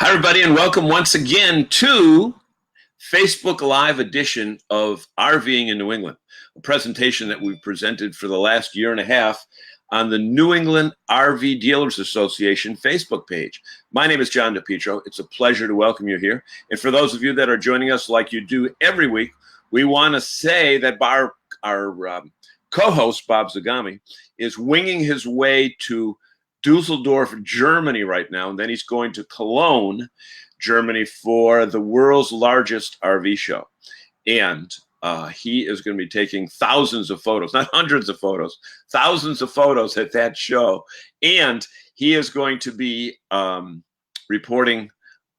Hi, everybody, and welcome once again to Facebook Live edition of RVing in New England, a presentation that we've presented for the last year and a half on the New England RV Dealers Association Facebook page. My name is John DePietro. It's a pleasure to welcome you here. And for those of you that are joining us like you do every week, we want to say that our co-host, Bob Zagami, is winging his way to Dusseldorf, Germany right now, and then he's going to Cologne, Germany for the world's largest RV show. And he is going to be taking thousands of photos, not hundreds of photos, thousands of photos at that show. And he is going to be reporting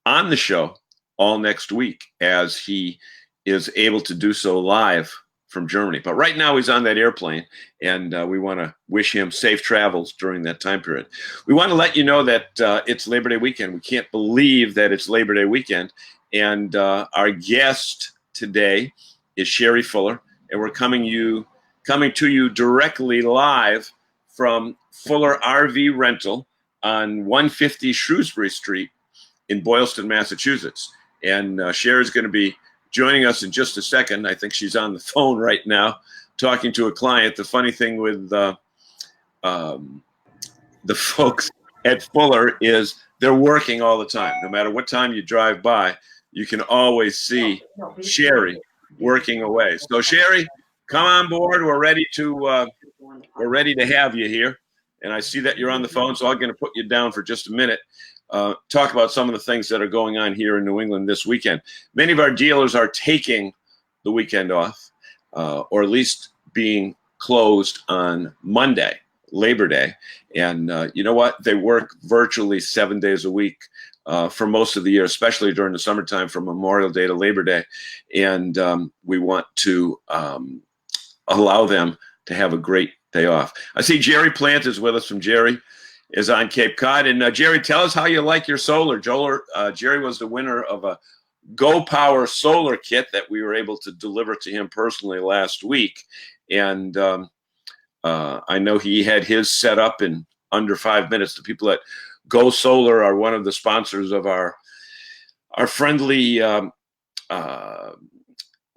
on the show all next week as he is able to do so live from Germany. But right now he's on that airplane, and we want to wish him safe travels during that time period. We want to let you know that it's Labor Day weekend. We can't believe that it's Labor Day weekend. And our guest today is Sherri Fuller, and we're coming to you directly live from Fuller RV Rental on 150 Shrewsbury Street in Boylston, Massachusetts. And Sherri is going to be joining us in just a second. I think she's on the phone right now talking to a client. The funny thing with the folks at Fuller is they're working all the time. No matter what time you drive by, you can always see Sherri working away. So Sherri, come on board. We're ready to have you here. And I see that you're on the phone, so I'm going to put you down for just a minute. Talk about some of the things that are going on here in New England this weekend. Many of our dealers are taking the weekend off, or at least being closed on Monday, Labor Day. And you know what? They work virtually 7 days a week for most of the year, especially during the summertime from Memorial Day to Labor Day. And we want to allow them to have a great day off. I see Jerry Plant is with us from Jerry is on Cape Cod. And Jerry, tell us how you like your solar. Jerry was the winner of a Go Power solar kit that we were able to deliver to him personally last week. And I know he had his set up in under 5 minutes. The people at Go Solar are one of the sponsors of our friendly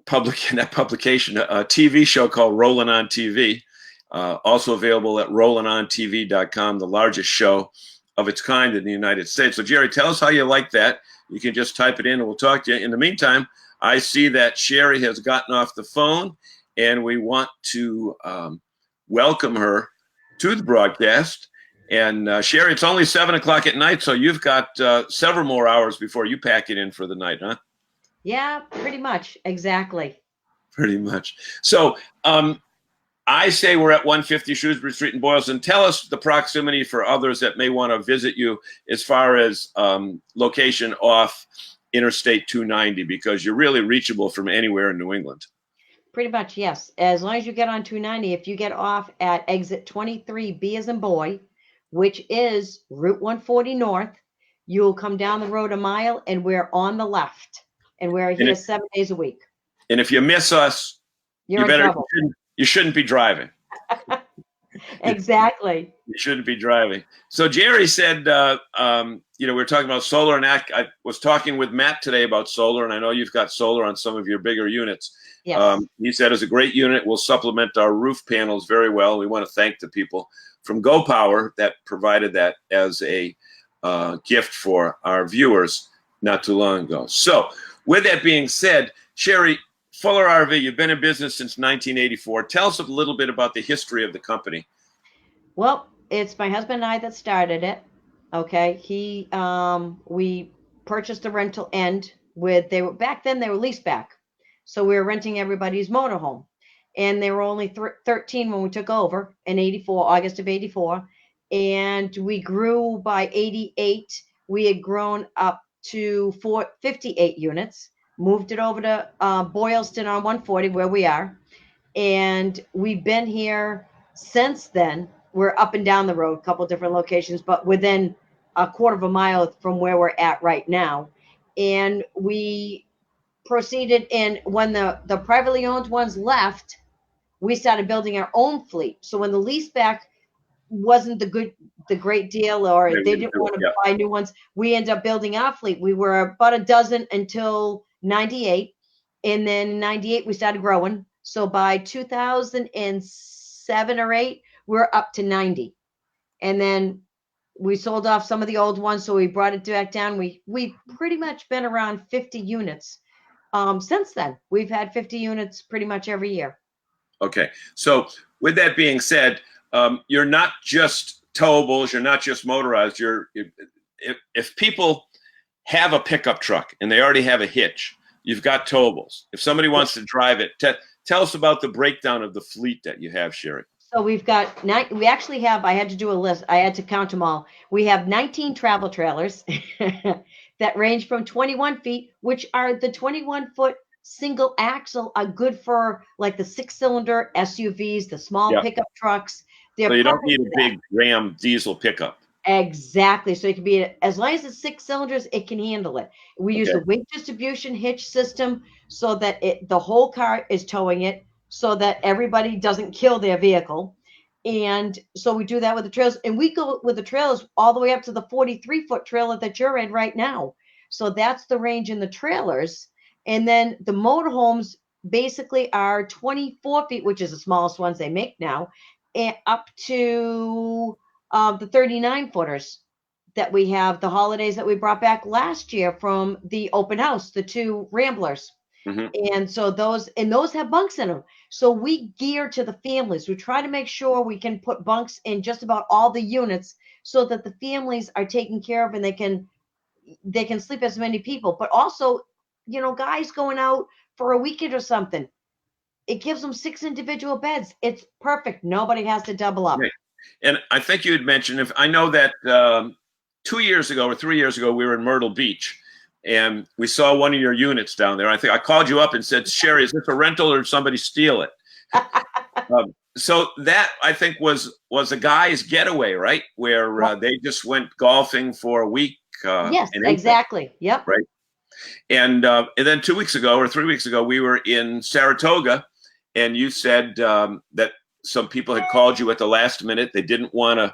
publication, a TV show called Rollin' on TV. Also available at rollinontv.com, the largest show of its kind in the United States. So, Jerry, tell us how you like that. You can just type it in and we'll talk to you. In the meantime, I see that Sherri has gotten off the phone, and we want to welcome her to the broadcast. And, Sherri, it's only 7 o'clock at night, so you've got several more hours before you pack it in for the night, huh? Yeah, pretty much. Exactly. Pretty much. So, I say we're at 150 Shrewsbury Street in Boylston. Tell us the proximity for others that may want to visit you as far as location off Interstate 290, because you're really reachable from anywhere in New England. Pretty much, yes. As long as you get on 290, if you get off at exit 23B as in boy, which is Route 140 North, you'll come down the road a mile and we're on the left. And we're here 7 days a week. And if you miss us, you shouldn't be driving. Exactly. You shouldn't be driving. So Jerry said, we were talking about solar, and I was talking with Matt today about solar, and I know you've got solar on some of your bigger units. Yes. He said it's a great unit. Will supplement our roof panels very well. We want to thank the people from Go Power that provided that as a gift for our viewers not too long ago. So with that being said, Sherri, Fuller RV, you've been in business since 1984. Tell us a little bit about the history of the company. Well, it's my husband and I that started it. Okay. We purchased the rental end back then they were leased back. So we were renting everybody's motorhome, and they were only 13 when we took over in August of 84. And we grew by 88. We had grown up to 58 units. Moved it over to Boylston on 140 where we are. And we've been here since then. We're up and down the road, a couple of different locations, but within a quarter of a mile from where we're at right now. And we proceeded when the privately owned ones left, we started building our own fleet. So when the lease back wasn't the great deal, or They they wouldn't didn't do it. want to Yeah. buy new ones. We ended up building our fleet. We were about a dozen until 98. And then in 98, we started growing. So by 2007 or 8, we're up to 90. And then we sold off some of the old ones, so we brought it back down. We pretty much been around 50 units since then. We've had 50 units pretty much every year. Okay. So with that being said, you're not just towables, you're not just motorized. If people have a pickup truck and they already have a hitch, you've got towables. If somebody wants to drive it, tell us about the breakdown of the fleet that you have, Sherri. So we've got we actually have, I had to do a list. I had to count them all. We have 19 travel trailers that range from 21 feet, which are the 21-foot single axle, are good for like the 6-cylinder SUVs, the small Yeah. pickup trucks. They're So you don't perfect need a for that. big Ram diesel pickup. Exactly. So it can be, as long as it's 6 cylinders, it can handle it. We use Okay. the weight distribution hitch system so that the whole car is towing it, so that everybody doesn't kill their vehicle. And so we do that with the trailers, and we go with the trailers all the way up to the 43-foot trailer that you're in right now. So that's the range in the trailers. And then the motorhomes basically are 24 feet, which is the smallest ones they make now, and up to the 39 footers that we have, the holidays that we brought back last year from the open house, the 2 Ramblers. Mm-hmm. And so those have bunks in them. So we gear to the families. We try to make sure we can put bunks in just about all the units so that the families are taken care of and they can sleep as many people. But also, guys going out for a weekend or something, it gives them 6 individual beds. It's perfect. Nobody has to double up. Right. And I think you had mentioned, if I know that 2 years ago or 3 years ago, we were in Myrtle Beach and we saw one of your units down there. I think I called you up and said, Sherri, is this a rental or did somebody steal it? So that, I think, was a guy's getaway, right? Where they just went golfing for a week. Yes, in April, exactly. Yep. right. And then 2 weeks ago or 3 weeks ago, we were in Saratoga, and you said that some people had called you at the last minute. They didn't want to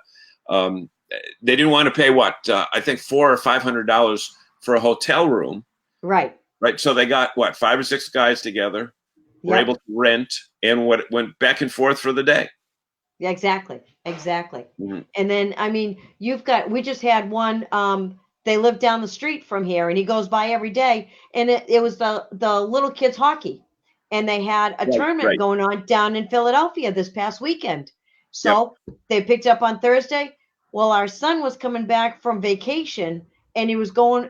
pay what I think $400 or $500 for a hotel room. Right. Right. So they got 5 or 6 guys together, were able to rent, and went back and forth for the day. Yeah, exactly. Mm-hmm. And then, I mean, we just had one, they live down the street from here and he goes by every day, and it was the little kids hockey, and they had a tournament going on down in Philadelphia this past weekend. So they picked up on Thursday. Well, our son was coming back from vacation and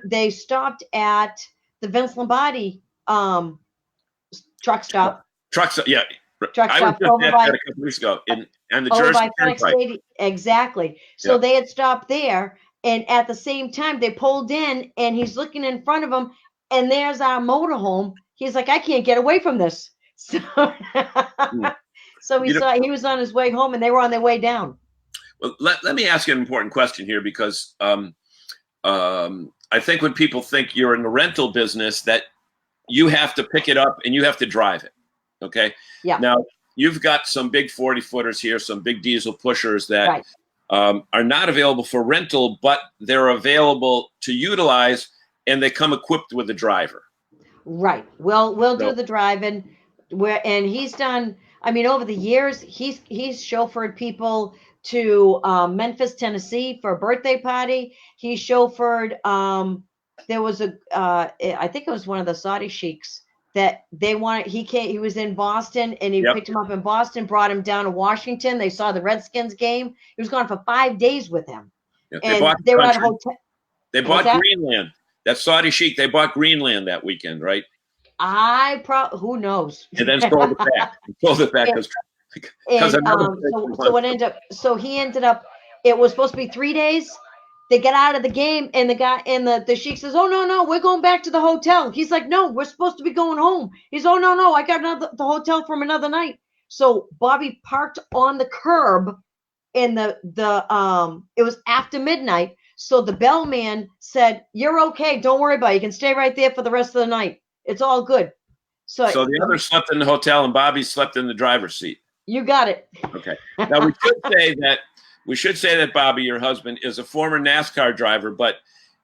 they stopped at the Vince Lombardi truck stop. Truck stop I was just over at by that a couple weeks ago and the over Jersey by FedEx Turnpike. Stadium. Exactly. So they had stopped there, and at the same time they pulled in, and he's looking in front of him, and there's our motorhome. He's like, I can't get away from this. So, so he was on his way home, and they were on their way down. Well, let me ask you an important question here, because I think when people think you're in the rental business, that you have to pick it up and you have to drive it. Okay. Yeah. Now you've got some big 40-footers here, some big diesel pushers that are not available for rental, but they're available to utilize, and they come equipped with a driver. Right. We'll do the driving. And he's done. I mean, over the years, he's chauffeured people to Memphis, Tennessee for a birthday party. He chauffeured. There was I think it was one of the Saudi sheiks that they wanted. He was in Boston, and he picked him up in Boston, brought him down to Washington. They saw the Redskins game. He was gone for 5 days with them. Yeah, and they were at a hotel. They bought Greenland. That Saudi sheik, they bought Greenland that weekend, right? Who knows? And then sold it back. So what ended up? So he ended up. It was supposed to be 3 days. They get out of the game, and the guy and the sheik says, "Oh no, we're going back to the hotel." He's like, "No, we're supposed to be going home." He's, "Oh no, I got the hotel from another night." So Bobby parked on the curb, and it was after midnight. So the bellman said, "You're okay. Don't worry about it. You can stay right there for the rest of the night. It's all good." So the others slept in the hotel, and Bobby slept in the driver's seat. You got it. Okay. Now we should say that We should say that Bobby, your husband, is a former NASCAR driver, but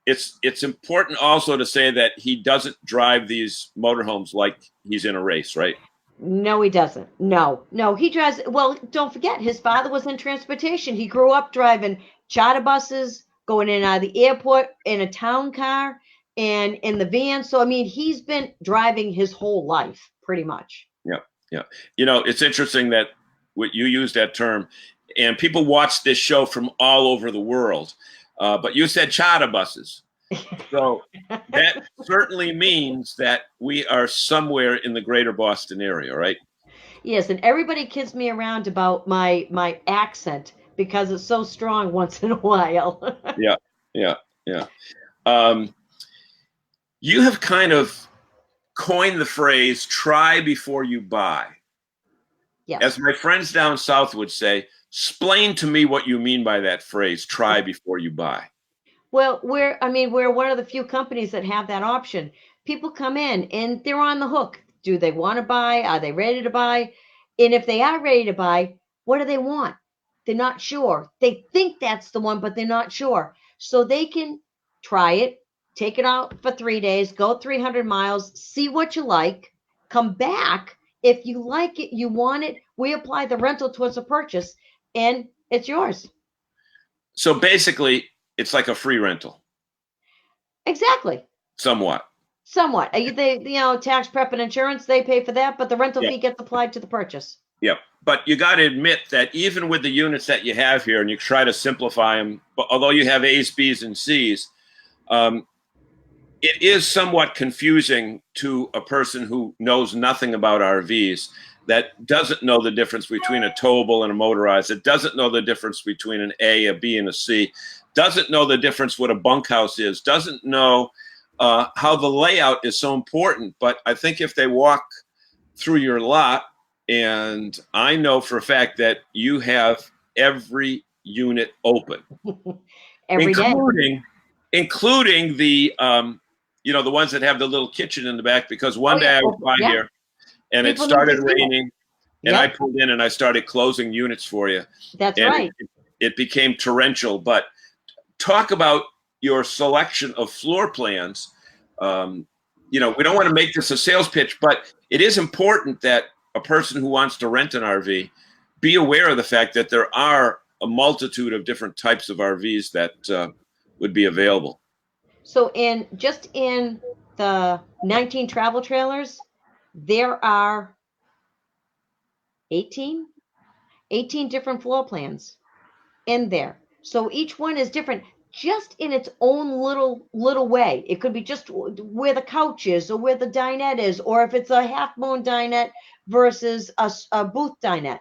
it's important also to say that he doesn't drive these motorhomes like he's in a race, right? No, he doesn't. No, no, he drives. Well, don't forget, his father was in transportation. He grew up driving charter buses, going in and out of the airport in a town car and in the van. So, I mean, he's been driving his whole life, pretty much. Yeah, yeah. You know, it's interesting that what you use that term, and people watch this show from all over the world. But you said charter buses. So that certainly means that we are somewhere in the greater Boston area, right? Yes, and everybody kids me around about my accent because it's so strong once in a while. Yeah, yeah, yeah. Um, you have kind of coined the phrase "try before you buy." Yes. As my friends down south would say, explain to me what you mean by that phrase, "try before you buy." Well, we're one of the few companies that have that option. People come in and they're on the hook. Do they want to buy? Are they ready to buy? And if they are ready to buy, what do they want? They're not sure. They think that's the one, but they're not sure. So they can try it, take it out for 3 days, go 300 miles, see what you like, come back. If you like it, you want it, we apply the rental towards a purchase and it's yours. So basically, it's like a free rental, Exactly. somewhat. Somewhat. Tax prep and insurance, they pay for that, but the rental Yeah, fee gets applied to the purchase. yeah. But you got to admit that even with the units that you have here, and you try to simplify them, but although you have A's, B's, and C's, um, it is somewhat confusing to a person who knows nothing about RVs, that doesn't know the difference between a towable and a motorized, that doesn't know the difference between an A, a B, and a C, doesn't know the difference what a bunkhouse is, doesn't know how the layout is so important. But I think if they walk through your lot, and I know for a fact that you have every unit open, Every day. including the the ones that have the little kitchen in the back. Because Oh, one day yeah. I was by Yeah. here and it People need to started see it. raining, and I Yep. pulled in and I started closing units for you, That's and right. it became torrential. But talk about your selection of floor plans. We don't want to make this a sales pitch, but it is important that a person who wants to rent an RV be aware of the fact that there are a multitude of different types of RVs that would be available. So in the 19 travel trailers, there are 18, 18 different floor plans in there. So each one is different just in its own little way. It could be just where the couch is or where the dinette is, or if it's a half moon dinette versus a booth dinette.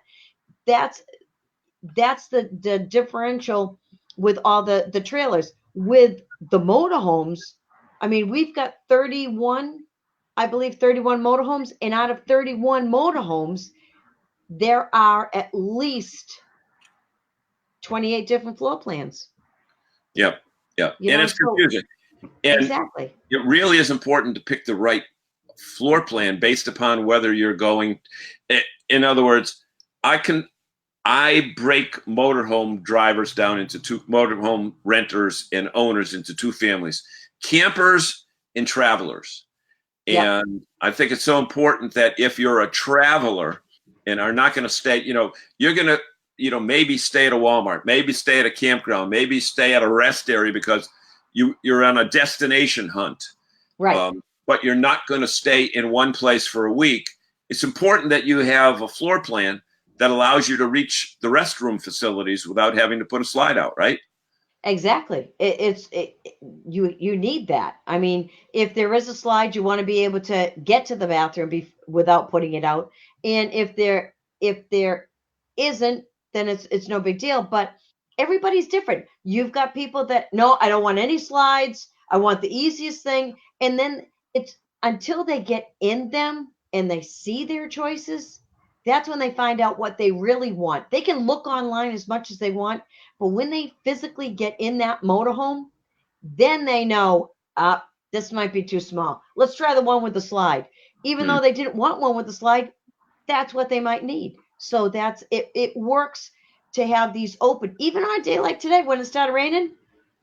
That's the differential with all the trailers. With the motorhomes, I mean, we've got 31, I believe 31 motorhomes, and out of 31 motorhomes, there are at least 28 different floor plans. Yep, yep, and it's So confusing. And exactly. it really is important to pick the right floor plan based upon whether you're going. In other words, I break motorhome drivers down into two, motorhome renters and owners into two families: campers and travelers. Yep. And I think it's so important that if you're a traveler and are not going to stay, you're going to, maybe stay at a Walmart, maybe stay at a campground, maybe stay at a rest area because you're on a destination hunt. Right. But you're not going to stay in one place for a week. It's important that you have a floor plan that allows you to reach the restroom facilities without having to put a slide out, right? Exactly. You need that. I mean, if there is a slide, you want to be able to get to the bathroom without putting it out. And if there isn't, then it's no big deal. But everybody's different. You've got people that no, I don't want any slides. I want the easiest thing. And then it's until they get in them and they see their choices, that's when they find out what they really want. They can look online as much as they want, but when they physically get in that motorhome, then they know, this might be too small. Let's try the one with the slide. Even Hmm. though they didn't want one with the slide, that's what they might need. So that's it. It works to have these open, even on a day like today when it started raining.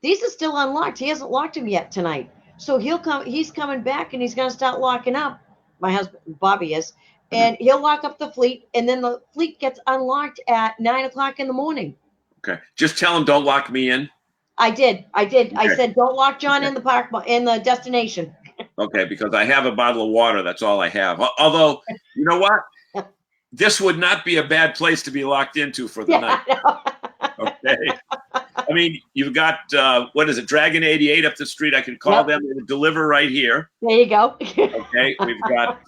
These are still unlocked. He hasn't locked them yet tonight. So he's coming back and he's going to start locking up. My husband, Bobby, is. Mhm. And he'll lock up the fleet. And then the fleet gets unlocked at 9 o'clock in the morning. Okay. Just tell him don't lock me in. I did. Okay. I said, don't lock John Okay. in the park, in the destination. Okay, because I have a bottle of water. That's all I have. Although, you know what? This would not be a bad place to be locked into for the night. Okay. I mean, you've got, what is it, Dragon 88 up the street. I could call them. They would deliver right here. There you go. Okay. We've got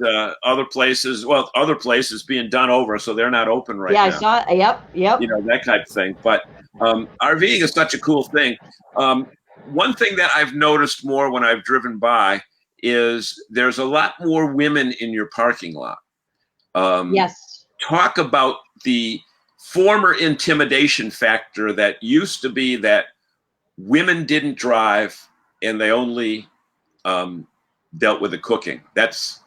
other places. Well, other places being done over, so they're not open right now. Yeah, I saw it. Yep. You know, that type of thing. But RVing is such a cool thing. One thing that I've noticed more when I've driven by is there's a lot more women in your parking lot. Yes. Talk about the former intimidation factor that used to be that women didn't drive and they only dealt with the cooking. That's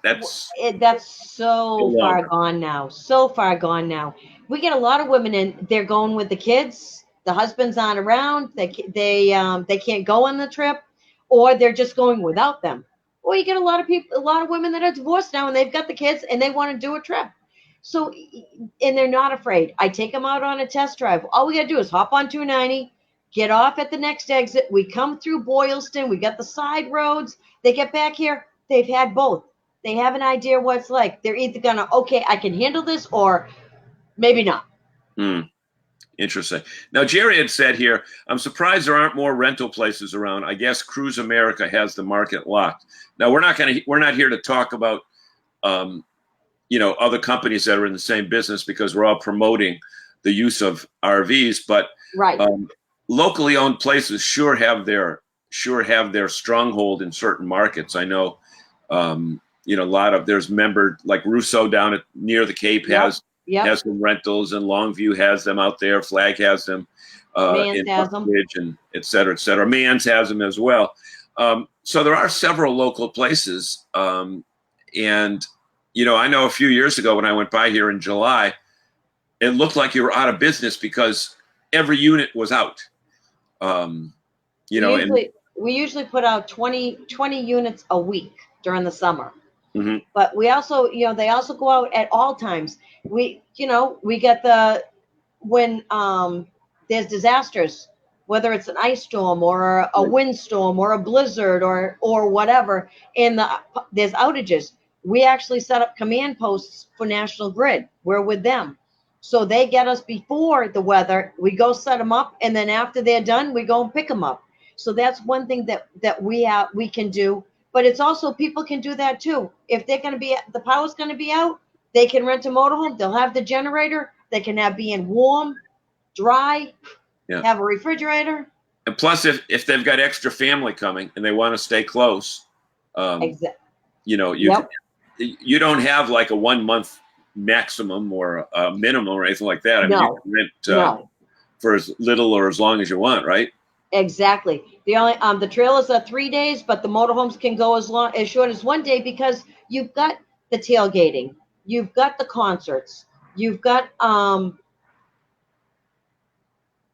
so far gone now. So far gone now. We get a lot of women in. They're going with the kids. The husbands aren't around. They can't go on the trip, or they're just going without them. Or you get a lot of women that are divorced now and they've got the kids and they want to do a trip. So, and they're not afraid. I take them out on a test drive. All we got to do is hop on 290, get off at the next exit. We come through Boylston. We got the side roads. They get back here. They've had both. They have an idea what it's like. They're either going to, okay, I can handle this, or maybe not. Interesting. Now, Jerry had said here, I'm surprised there aren't more rental places around. I guess Cruise America has the market locked. Now, we're not here to talk about, other companies that are in the same business, because we're all promoting the use of RVs. But right. Locally owned places sure have their stronghold in certain markets. I know, a lot of there's like Russo down near the Cape has some rentals, and Longview has them out there. Flag has them, in Ridge, and et cetera, et cetera. Mans has them as well. So there are several local places. And, I know a few years ago when I went by here in July, it looked like you were out of business because every unit was out. We usually put out 20 units a week during the summer. Mm-hmm. But we also, they also go out at all times. We get when there's disasters, whether it's an ice storm or a windstorm or a blizzard or whatever, and there's outages. We actually set up command posts for National Grid. We're with them. So they get us before the weather. We go set them up, and then after they're done, we go and pick them up. So that's one thing that we can do. But it's also, people can do that too. If they're going to be, the power's going to be out, they can rent a motorhome. They'll have the generator. They can have being warm, dry, have a refrigerator. And plus, if they've got extra family coming and they want to stay close, you don't have like a 1 month maximum or a minimum or anything like that. I mean, you can rent for as little or as long as you want, right? Exactly. The only the trailers are 3 days, but the motorhomes can go as short as 1 day, because you've got the tailgating, you've got the concerts, you've got I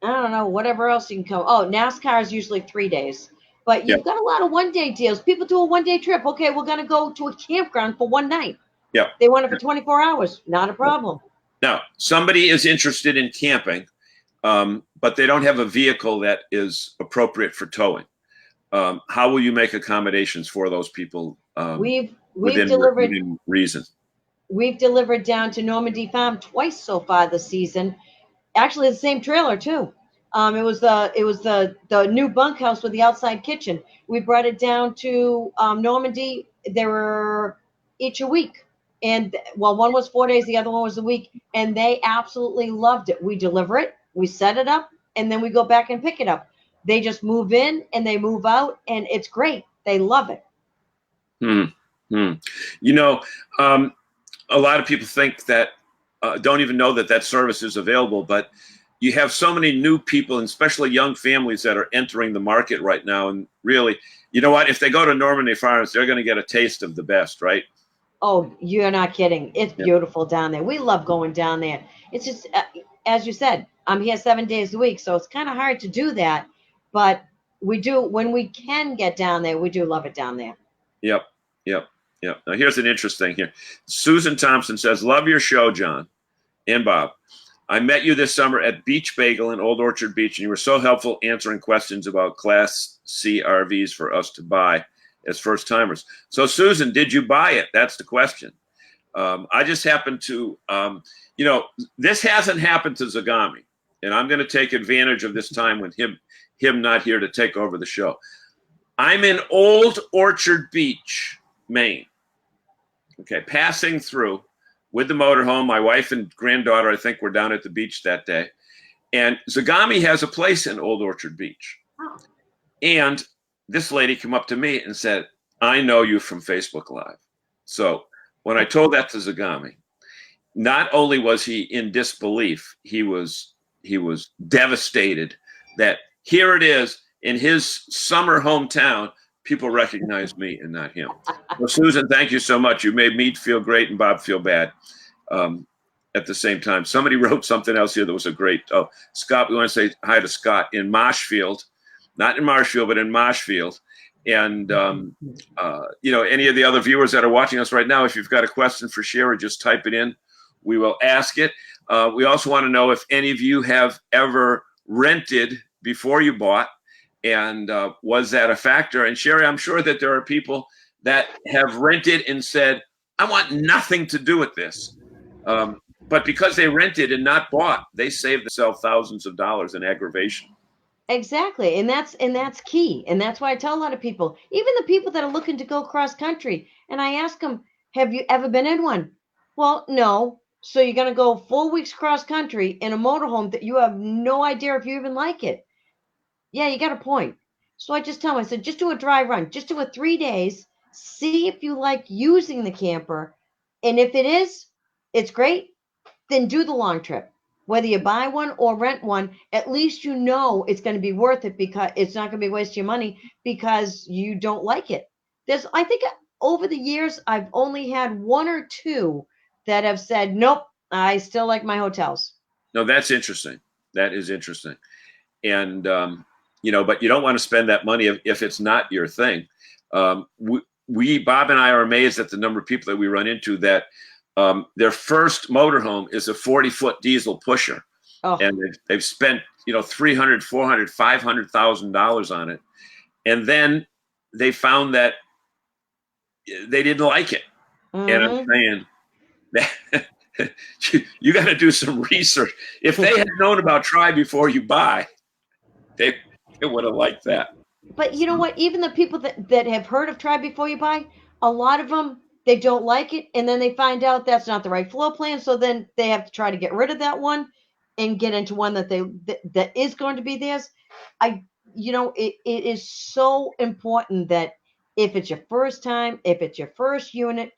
don't know, whatever else you can come. Oh, NASCAR is usually 3 days, but you've got a lot of 1 day deals. People do a 1 day trip. Okay, we're going to go to a campground for one night. Yeah. They want it for 24 hours. Not a problem. Now, somebody is interested in camping, but they don't have a vehicle that is appropriate for towing. How will you make accommodations for those people? We've delivered within reason. We've delivered down to Normandy Farm twice so far this season. Actually, the same trailer too. It was the new bunkhouse with the outside kitchen. We brought it down to Normandy. They were each a week, and one was 4 days, the other one was a week, and they absolutely loved it. We deliver it, we set it up, and then we go back and pick it up. They just move in and they move out, and it's great. They love it. A lot of people think that don't even know that service is available, but you have so many new people, and especially young families, that are entering the market right now. And really, you know what? If they go to Normandy Farms, they're going to get a taste of the best, right? Oh, you're not kidding. It's beautiful down there. We love going down there. It's just as you said, I'm here 7 days a week, so it's kind of hard to do that. But we do, when we can get down there, we do love it down there. Yep. Yep. Yep. Now here's an interesting here. Susan Thompson says, "Love your show, John and Bob. I met you this summer at Beach Bagel in Old Orchard Beach, and you were so helpful answering questions about Class C RVs for us to buy as first timers." So, Susan, did you buy it? That's the question. I just happened to, this hasn't happened to Zagami, and I'm going to take advantage of this time with him not here to take over the show. I'm in Old Orchard Beach, Maine. Okay, passing through with the motorhome. My wife and granddaughter, I think, were down at the beach that day. And Zagami has a place in Old Orchard Beach. Oh. And this lady came up to me and said, "I know you from Facebook Live." So when I told that to Zagami, not only was he in disbelief, he was devastated that here it is in his summer hometown, people recognize me and not him. Well, Susan, thank you so much. You made me feel great and Bob feel bad at the same time. Somebody wrote something else here that was a great, Scott, we want to say hi to Scott in Marshfield, not in Marshfield, but in Marshfield. And, any of the other viewers that are watching us right now, if you've got a question for Sherri, just type it in. We will ask it. We also want to know if any of you have ever rented before you bought, and was that a factor? And Sherri, I'm sure that there are people that have rented and said, "I want nothing to do with this." But because they rented and not bought, they saved themselves thousands of dollars in aggravation. Exactly. And that's key. And that's why I tell a lot of people, even the people that are looking to go cross country, and I ask them, "Have you ever been in one?" "Well, no." "So you're going to go 4 weeks cross country in a motorhome that you have no idea if you even like it?" "Yeah, you got a point." So I just tell them, I said, just do a dry run, just do it 3 days, see if you like using the camper. And if it is, it's great, then do the long trip. Whether you buy one or rent one, at least you know it's going to be worth it, because it's not going to be wasting your money because you don't like it. I think over the years, I've only had one or two that have said, "Nope, I still like my hotels." No, that's interesting. That is interesting. And, but you don't want to spend that money if it's not your thing. We, Bob and I, are amazed at the number of people that we run into that their first motorhome is a 40-foot diesel pusher. Oh. And they've spent, $300,000, $400,000, $500,000 on it. And then they found that they didn't like it. Mm-hmm. And I'm saying that you got to do some research. If they had known about try before you buy, they would have liked that. But you know what? Even the people that have heard of try before you buy, a lot of them, they don't like it. And then they find out that's not the right floor plan. So then they have to try to get rid of that one and get into one that is going to be theirs. It is so important that if it's your first time, if it's your first unit,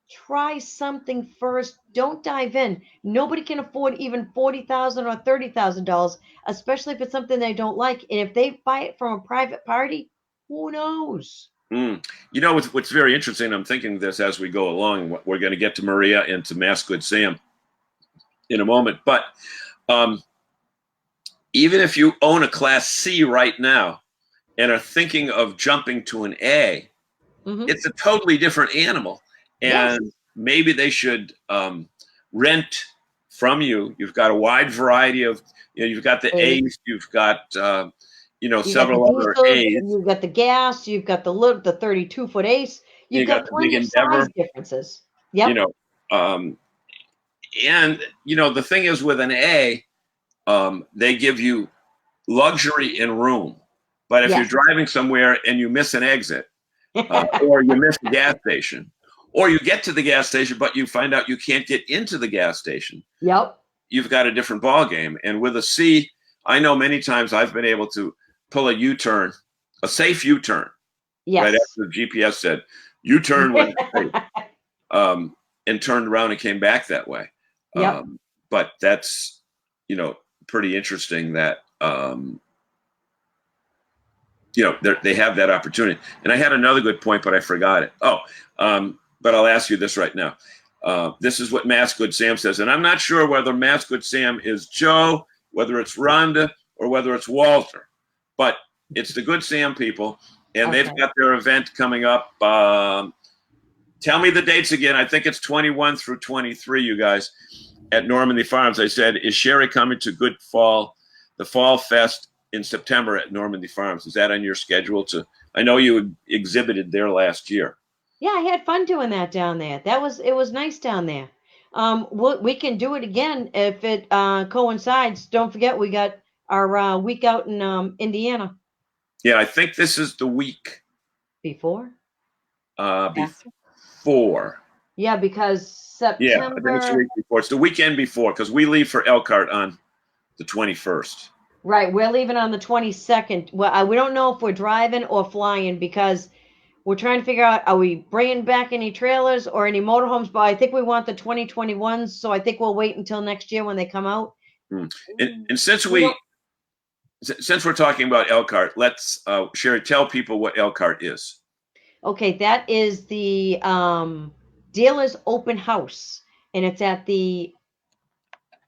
try something first. Don't dive in. Nobody can afford even $40,000 or $30,000, especially if it's something they don't like. And if they buy it from a private party, who knows? What's very interesting, I'm thinking this as we go along. We're going to get to Maria and to Mass Good Sam in a moment. But even if you own a Class C right now and are thinking of jumping to an A, mm-hmm. It's a totally different animal. And yes. Maybe they should rent from you. You've got a wide variety of, you've got the A's, you've got, several other A's. You've got the gas, you've got the 32-foot Ace. You've got plenty of size differences. Yep. The thing is with an A, they give you luxury in room. But if you're driving somewhere and you miss an exit or you miss the gas station, or you get to the gas station, but you find out you can't get into the gas station. Yep. You've got a different ball game. And with a C, I know many times I've been able to pull a U-turn, a safe U-turn. Yes. Right after the GPS said, U-turn when safe, and turned around and came back that way. Yep. But that's, pretty interesting that, they have that opportunity. And I had another good point, but I forgot it. But I'll ask you this right now. This is what Mass Good Sam says. And I'm not sure whether Mass Good Sam is Joe, whether it's Rhonda, or whether it's Walter. But it's the Good Sam people, and they've got their event coming up. Tell me the dates again. I think it's 21 through 23, you guys, at Normandy Farms. I said, is Sherri coming to the Fall Fest in September at Normandy Farms? Is that on your schedule? I know you exhibited there last year. Yeah, I had fun doing that down there. It was nice down there. We can do it again if it coincides. Don't forget, we got our week out in Indiana. Yeah, I think this is the week before. Before. Yeah, because September. Yeah, I think it's the week before. It's the weekend before because we leave for Elkhart on the 21st. Right, we're leaving on the 22nd. Well, we don't know if we're driving or flying because we're trying to figure out, are we bringing back any trailers or any motorhomes? But I think we want the 2021s, so I think we'll wait until next year when they come out. And since we're talking about Elkhart, let's, Sherri, tell people what Elkhart is. Okay, that is the dealer's open house, and it's at the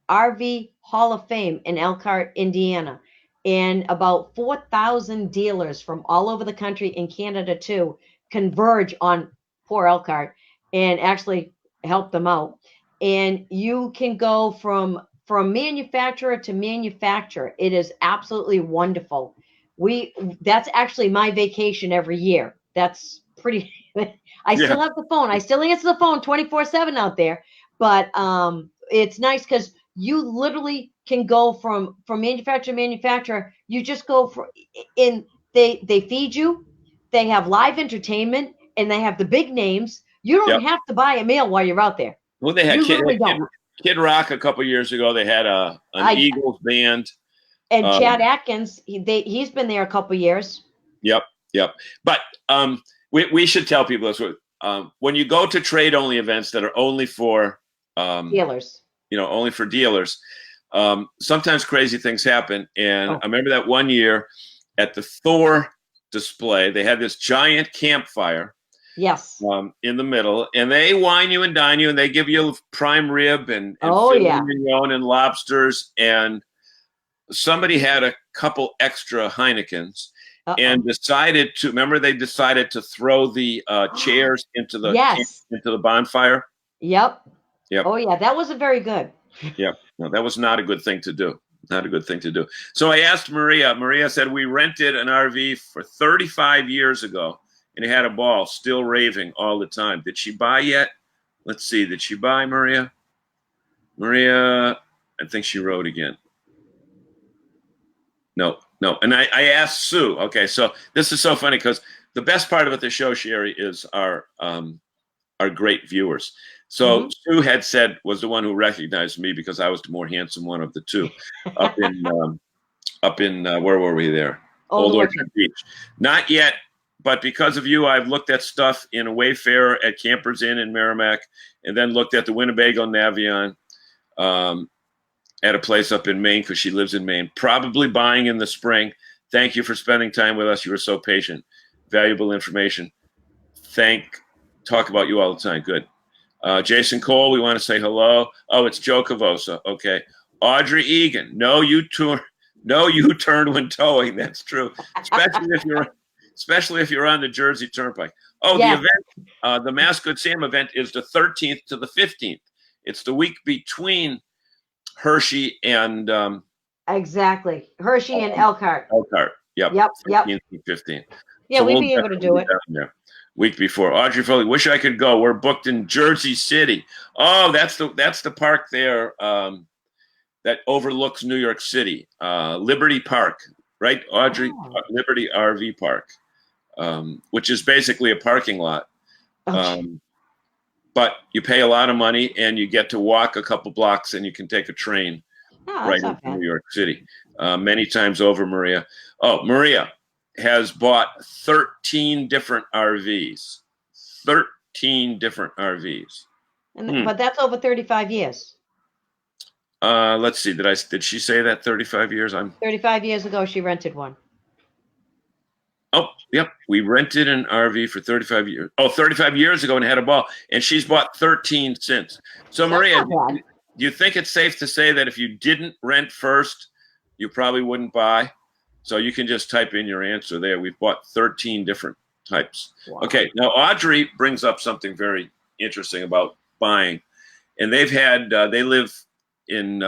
RV Hall of Fame in Elkhart, Indiana. And about 4,000 dealers from all over the country and Canada too converge on poor Elkhart and actually help them out. And you can go from manufacturer to manufacturer. It is absolutely wonderful. That's actually my vacation every year. That's pretty. I still have the phone. I still answer the phone 24/7 out there. But it's nice because you literally can go from manufacturer to manufacturer. You just go they feed you, they have live entertainment, and they have the big names. You don't have to buy a meal while you're out there. Well, they had Kid Rock a couple years ago. They had an Eagles band. And Chad Atkins, he's been there a couple years. Yep. But we should tell people this. When you go to trade-only events that are only for dealers, only for dealers, sometimes crazy things happen. And I remember that one year at the Thor display, they had this giant campfire. Yes. In the middle, and they wine you and dine you, and they give you prime rib and filet mignon and lobsters. And somebody had a couple extra Heinekens and decided to throw the chairs into the bonfire. Yep. Oh yeah, that wasn't very good. Yep. No, that was not a good thing to do. Not a good thing to do. So I asked Maria. Maria said we rented an RV for 35 years ago. And he had a ball, still raving all the time. Did she buy yet? Let's see. Did she buy, Maria? Maria, I think she wrote again. No. And I asked Sue. Okay, so this is so funny because the best part about the show, Sherri, is our great viewers. So Sue was the one who recognized me because I was the more handsome one of the two up in where were we there? Old Orchard Beach. Not yet. But because of you, I've looked at stuff in a Wayfarer at Campers Inn in Merrimack, and then looked at the Winnebago Navion at a place up in Maine because she lives in Maine. Probably buying in the spring. Thank you for spending time with us. You were so patient. Valuable information. Talk about you all the time. Good. Jason Cole, we want to say hello. Oh, it's Joe Cavosa. Okay. Audrey Egan. No U-turn when towing. That's true. Especially if you're on the Jersey Turnpike. Oh, the event, the Mass Good Sam event is the 13th to the 15th. It's the week between Hershey and exactly Hershey and Elkhart. Yep. 13th and 15th. Yeah, so we'd be able to do it. Week before. Audrey Foley, wish I could go. We're booked in Jersey City. Oh, that's the park there that overlooks New York City. Liberty Park, right, Audrey? Liberty RV Park. Which is basically a parking lot. But you pay a lot of money and you get to walk a couple blocks and you can take a train right into New York City. Many times over, Maria. Oh, Maria has bought 13 different RVs. 13 different RVs. But that's over 35 years. Let's see. Did she say that 35 years? 35 years ago, she rented one. Oh, yep. We rented an RV for 35 years. Oh, 35 years ago and had a ball. And she's bought 13 since. So, That's Maria, not bad. do you think it's safe to say that if you didn't rent first, you probably wouldn't buy? So you can just type in your answer there. We've bought 13 different types. Wow. Okay. Now, Audrey brings up something very interesting about buying. And they live in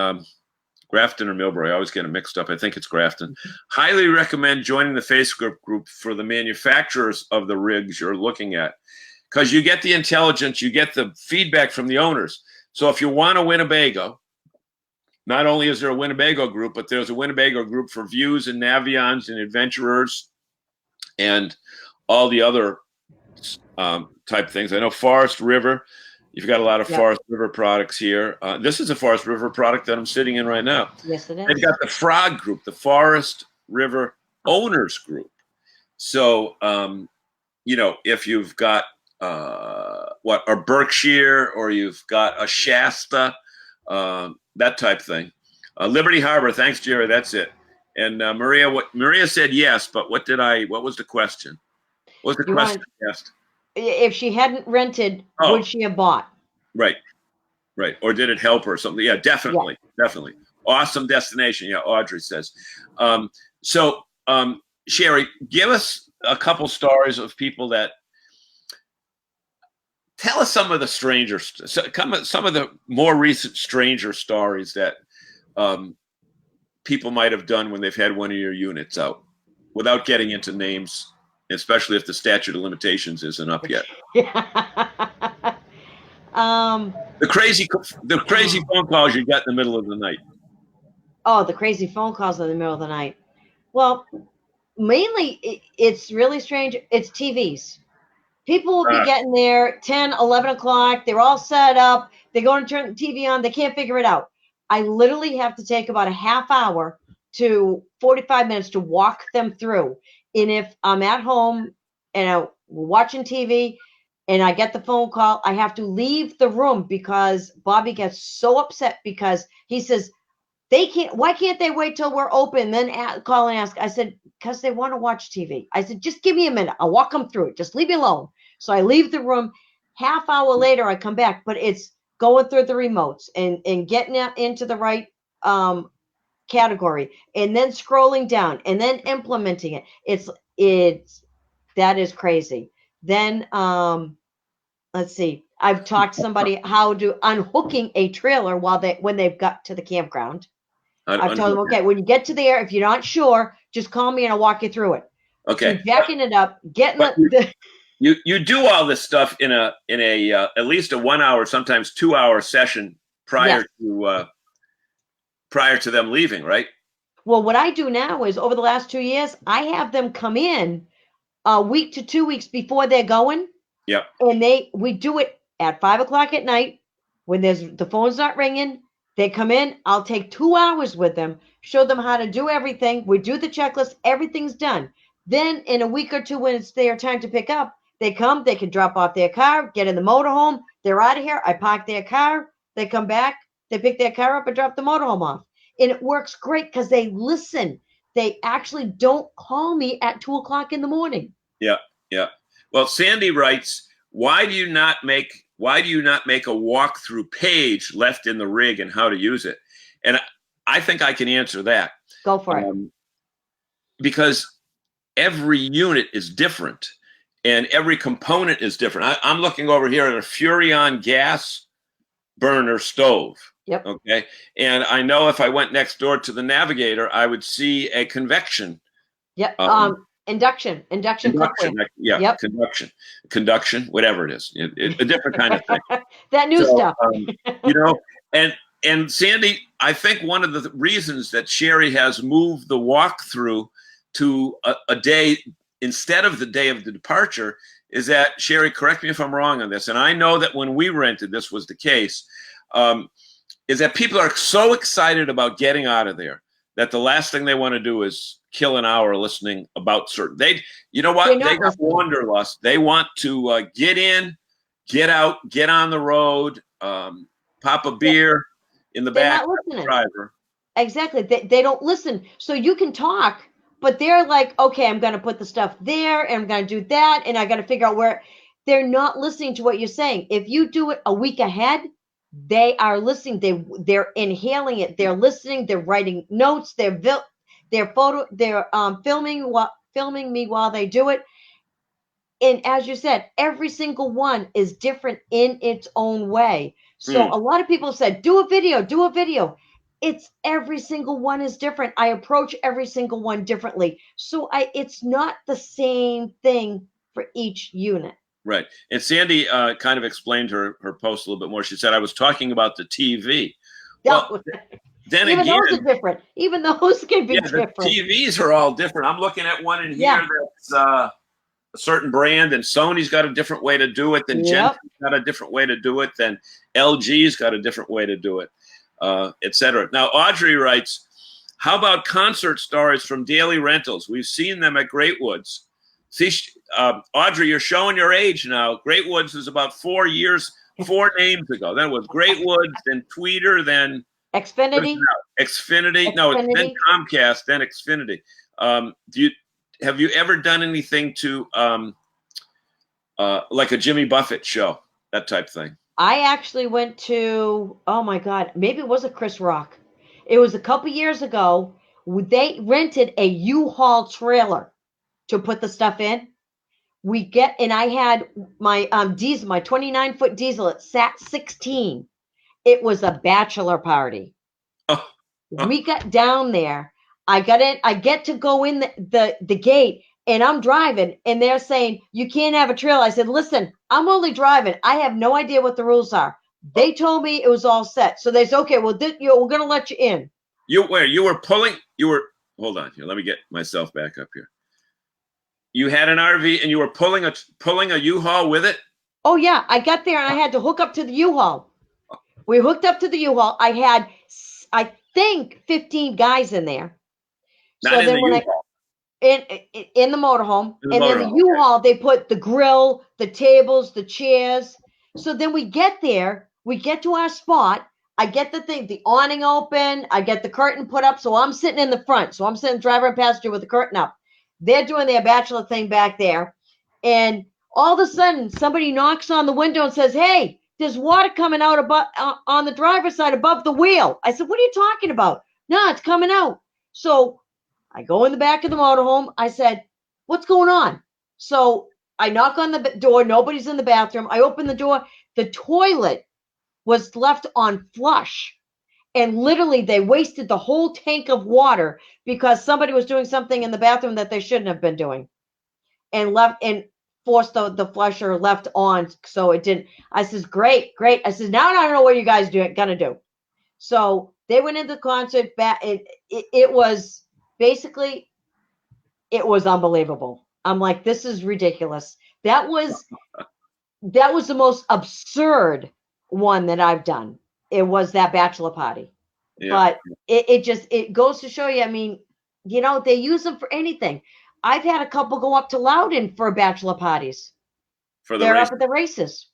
Grafton or Millbury. I always get them mixed up. I think it's Grafton. Highly recommend joining the Facebook group for the manufacturers of the rigs you're looking at, because you get the intelligence, you get the feedback from the owners. So if you want a Winnebago, not only is there a Winnebago group, but there's a Winnebago group for Views and Navions and Adventurers and all the other type things. I know Forest River. You've got a lot of Forest River products here. This is a Forest River product that I'm sitting in right now. Yes, it is. They've got the Frog Group, the Forest River Owners Group. So, if you've got a Berkshire, or you've got a Shasta, that type thing. Liberty Harbor, thanks, Jerry. That's it. And Maria said yes, but what was the question? What was the question asked? If she hadn't rented, would she have bought? Right. Or did it help her or something? Yeah, definitely. Awesome destination. Yeah, Audrey says. Sherri, give us a couple stories of people that tell us some of the some of the more recent stranger stories that people might have done when they've had one of your units out, without getting into names, especially if the statute of limitations isn't up yet. The crazy phone calls you got in the middle of the night. Oh, the crazy phone calls in the middle of the night. Well, mainly it's really strange. It's TVs. People will be getting there 10, 11 o'clock. They're all set up. They're going to turn the TV on. They can't figure it out. I literally have to take about a half hour to 45 minutes to walk them through. And if I'm at home and I'm watching TV and I get the phone call, I have to leave the room because Bobby gets so upset because he says, why can't they wait till we're open, then call and ask? I said, because they want to watch TV. I said, just give me a minute. I'll walk them through it. Just leave me alone. So I leave the room. Half hour later, I come back, but it's going through the remotes and getting into the right category, and then scrolling down and then implementing it. That is crazy. Then let's see. I've taught somebody how to unhooking a trailer when they've got to the campground. I've told them, okay, when you get to there, if you're not sure, just call me and I'll walk you through it. Okay. So backing it up, getting you do all this stuff in a at least a 1 hour, sometimes 2 hour session prior to them leaving, right? Well, what I do now is over the last 2 years, I have them come in a week to 2 weeks before they're going. Yeah. And we do it at 5 o'clock at night when the phone's not ringing. They come in. I'll take 2 hours with them, show them how to do everything. We do the checklist. Everything's done. Then in a week or two, when it's their time to pick up, they come. They can drop off their car, get in the motorhome. They're out of here. I park their car. They come back. They pick their car up and drop the motorhome off. And it works great because they listen. They actually don't call me at 2 o'clock in the morning. Yeah. Well, Sandy writes, why do you not make a walkthrough page left in the rig and how to use it? And I think I can answer that. Go for it. Because every unit is different and every component is different. I'm looking over here at a Furrion gas burner stove. Yep. Okay. And I know if I went next door to the Navigator, I would see a convection. Yep. Induction cookware. Yeah. Yep. Conduction, whatever it is, a different kind of thing. That new stuff. And Sandy, I think one of the reasons that Sherri has moved the walkthrough to a day instead of the day of the departure is that, Sherri, correct me if I'm wrong on this, and I know that when we rented, this was the case, is that people are so excited about getting out of there that the last thing they want to do is kill an hour listening about certain. They got wanderlust. They want to get in, get out, get on the road, pop a beer in the back of the driver. Exactly. They don't listen. So you can talk, but they're like, okay, I'm going to put the stuff there and I'm going to do that. And I got to figure out where. They're not listening to what you're saying. If you do it a week ahead, they are listening. They're inhaling it. They're listening. They're writing notes. They're filming me while they do it. And as you said, every single one is different in its own way. So a lot of people said, do a video. It's every single one is different. I approach every single one differently. So it's not the same thing for each unit. Right. And Sandy kind of explained her post a little bit more. She said, I was talking about the TV. Well, then even again, those are different. Even those can be different. The TVs are all different. I'm looking at one in here that's a certain brand, and Sony's got a different way to do it, than Gente's got a different way to do it, than LG's got a different way to do it, etc. Now, Audrey writes, how about concert stories from daily rentals? We've seen them at Great Woods. See, Audrey, you're showing your age now. Great Woods was about 4 names ago. Then it was Great Woods, then Tweeter, then Xfinity. Then Comcast, then Xfinity. Have you ever done anything to like a Jimmy Buffett show, that type thing? I actually went to, oh my God, maybe it was a Chris Rock. It was a couple years ago. They rented a U-Haul trailer to put the stuff in. And I had my diesel, my 29-foot diesel. It sat 16. It was a bachelor party. We got down there. I got in. I get to go in the gate, and I'm driving, and they're saying you can't have a trailer. I said, listen, I'm only driving. I have no idea what the rules are. They told me it was all set. So they said, okay, well, we're going to let you in. Hold on here. Let me get myself back up here. You had an RV and you were pulling a U-Haul with it? Oh, yeah. I got there and I had to hook up to the U-Haul. We hooked up to the U-Haul. I had, I think, 15 guys in there. Not in the U-Haul. In the motorhome. And then the U-Haul, they put the grill, the tables, the chairs. So then we get there. We get to our spot. I get the awning open. I get the curtain put up. So I'm sitting in the front. So I'm sitting driver and passenger with the curtain up. They're doing their bachelor thing back there. And all of a sudden, somebody knocks on the window and says, hey, there's water coming out on the driver's side above the wheel. I said, what are you talking about? No, it's coming out. So I go in the back of the motorhome. I said, what's going on? So I knock on the door. Nobody's in the bathroom. I open the door. The toilet was left on flush. And literally, they wasted the whole tank of water because somebody was doing something in the bathroom that they shouldn't have been doing, and forced the flusher left on, so it didn't. I says, great. I says, now I don't know what you guys gonna do. So they went into the concert. It was basically, it was unbelievable. I'm like, this is ridiculous. That was the most absurd one that I've done. It was that bachelor party. Yeah. But it goes to show you, I mean, they use them for anything. I've had a couple go up to Loudon for bachelor parties. They're up at the races.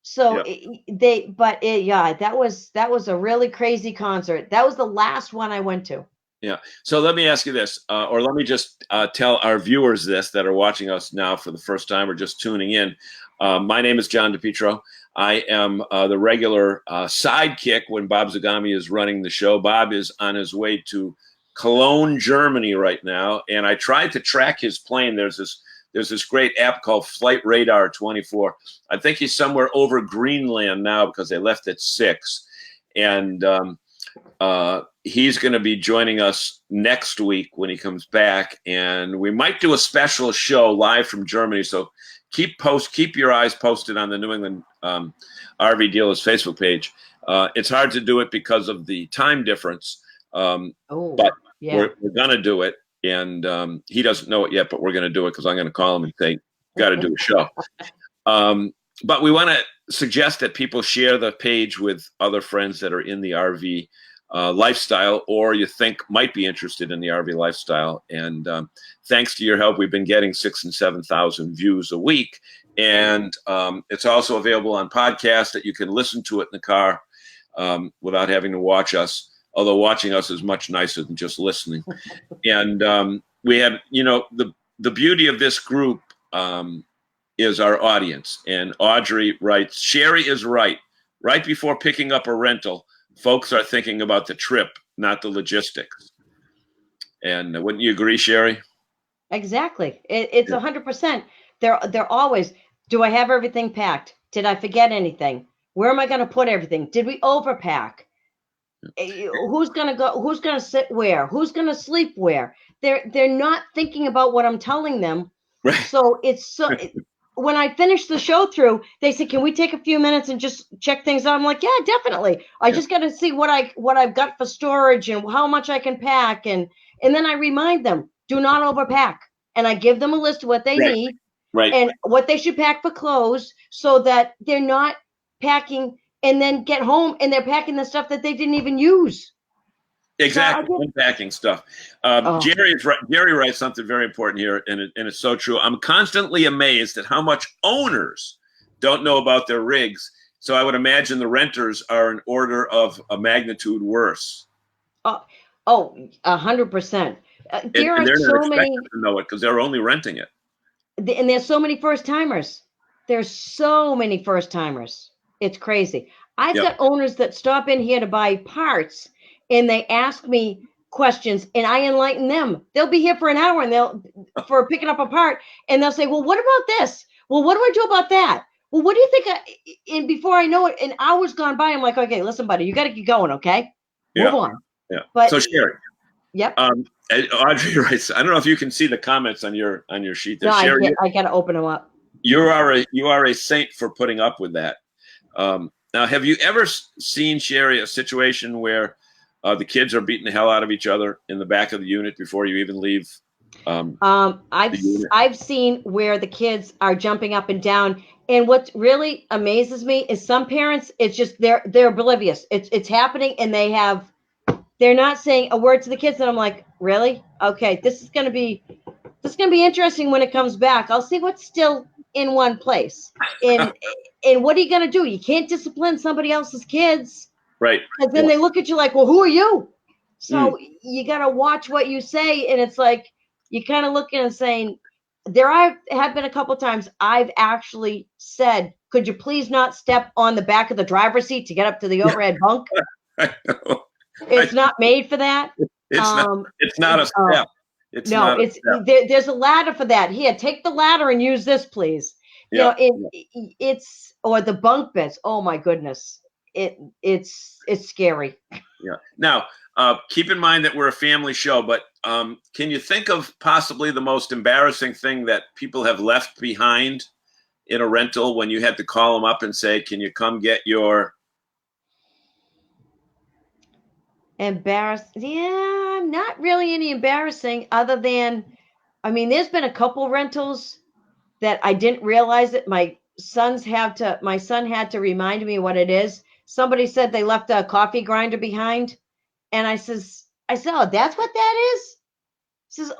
So that was a really crazy concert. That was the last one I went to. Yeah. So let me ask you this, or let me just tell our viewers this that are watching us now for the first time or just tuning in. My name is John DePietro. I am the regular sidekick when Bob Zagami is running the show. Bob is on his way to Cologne, Germany right now, and I tried to track his plane. There's this great app called Flight Radar 24. I think he's somewhere over Greenland now because they left at 6, and he's going to be joining us next week when he comes back, and we might do a special show live from Germany. So keep your eyes posted on the New England RV Dealers Facebook page. It's hard to do it because of the time difference, but we're going to do it. And he doesn't know it yet, but we're going to do it because I'm going to call him and say, got to do a show. But we want to suggest that people share the page with other friends that are in the RV lifestyle, or you think might be interested in the RV lifestyle. And thanks to your help, we've been getting 6,000 and 7,000 views a week. And it's also available on podcast that you can listen to it in the car without having to watch us. although watching us is much nicer than just listening. And we have, the beauty of this group is our audience. And Audrey writes, Sherri is right. Right before picking up a rental, folks are thinking about the trip, not the logistics. And wouldn't you agree, Sherri? Exactly. It's 100%. They're always, do I have everything packed? Did I forget anything? Where am I going to put everything? Did we overpack? Who's going to go? Who's going to sit where? Who's going to sleep where? They're not thinking about what I'm telling them. Right. So when I finish the show through, they say, "Can we take a few minutes and just check things out?" I'm like, "Yeah, definitely. I just got to see what I've got for storage and how much I can pack." And then I remind them, do not overpack. And I give them a list of what they need and what they should pack for clothes, so that they're not packing and then get home and they're packing the stuff that they didn't even use. Exactly, unpacking stuff. Jerry is right. Jerry writes something very important here, and it's so true. I'm constantly amazed at how much owners don't know about their rigs. So I would imagine the renters are an order of a magnitude worse. 100%. There are so many to know it because they're only renting it. And there's so many first timers. There's so many first timers. It's crazy. I've got owners that stop in here to buy parts, and they ask me questions, and I enlighten them. They'll be here for an hour, and for picking up a part, and they'll say, "Well, what about this? Well, what do I do about that? Well, what do you think?" And before I know it, an hour's gone by. I'm like, "Okay, listen, buddy, you got to get going. Okay, move on." Yeah. But so Sherri. Yep. Audrey writes, I don't know if you can see the comments on your sheet there. No, Sherri, I got to open them up. You are a saint for putting up with that. Now, have you ever seen, Sherri, a situation where the kids are beating the hell out of each other in the back of the unit before you even leave? I've seen where the kids are jumping up and down, and what really amazes me is some parents, it's just they're oblivious. It's happening, and they're not saying a word to the kids, and I'm like, really? Okay, this is gonna be interesting when it comes back. I'll see what's still in one place. And what are you gonna do? You can't discipline somebody else's kids. Right. Because then they look at you like, well, who are you? So you gotta watch what you say, and it's like you kind of looking and saying, there have been a couple times I've actually said, could you please not step on the back of the driver's seat to get up to the overhead bunk? I know. It's not made for that. It's not a step. There's a ladder for that. Here, take the ladder and use this, please. It's or the bunk beds. Oh my goodness, it's scary. Yeah. Now, keep in mind that we're a family show, but can you think of possibly the most embarrassing thing that people have left behind in a rental when you had to call them up and say, "Can you come get your?" Embarrassed? Yeah, not really any embarrassing other than, I mean, there's been a couple rentals that I didn't realize it. My son had to remind me what it is. Somebody said they left a coffee grinder behind. And I said, oh, that's what that is? He says,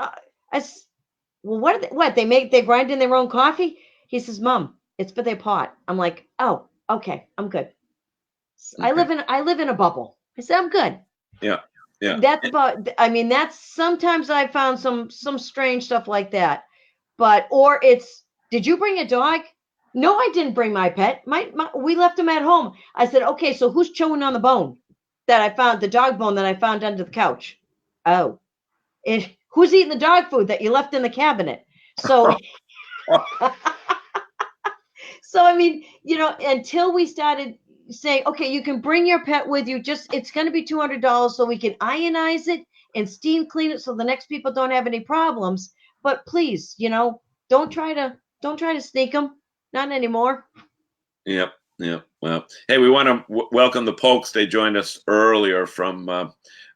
well, what they grind in their own coffee? He says, Mom, it's for their pot. I'm like, oh, okay, I'm good. Okay. I live in a bubble. I said, I'm good. Yeah. Yeah. That's sometimes I found some strange stuff like that. Or it's, did you bring a dog? No, I didn't bring my pet. We left him at home. I said, okay, so who's chewing on the bone that I found, the dog bone that I found under the couch? Oh, who's eating the dog food that you left in the cabinet? So, so I mean, until we started saying, okay, you can bring your pet with you. It's going to be $200 so we can ionize it and steam clean it so the next people don't have any problems. But please, don't try to sneak them. Not anymore. Yep. Yeah. Well, hey, we want to welcome the Polks. They joined us earlier from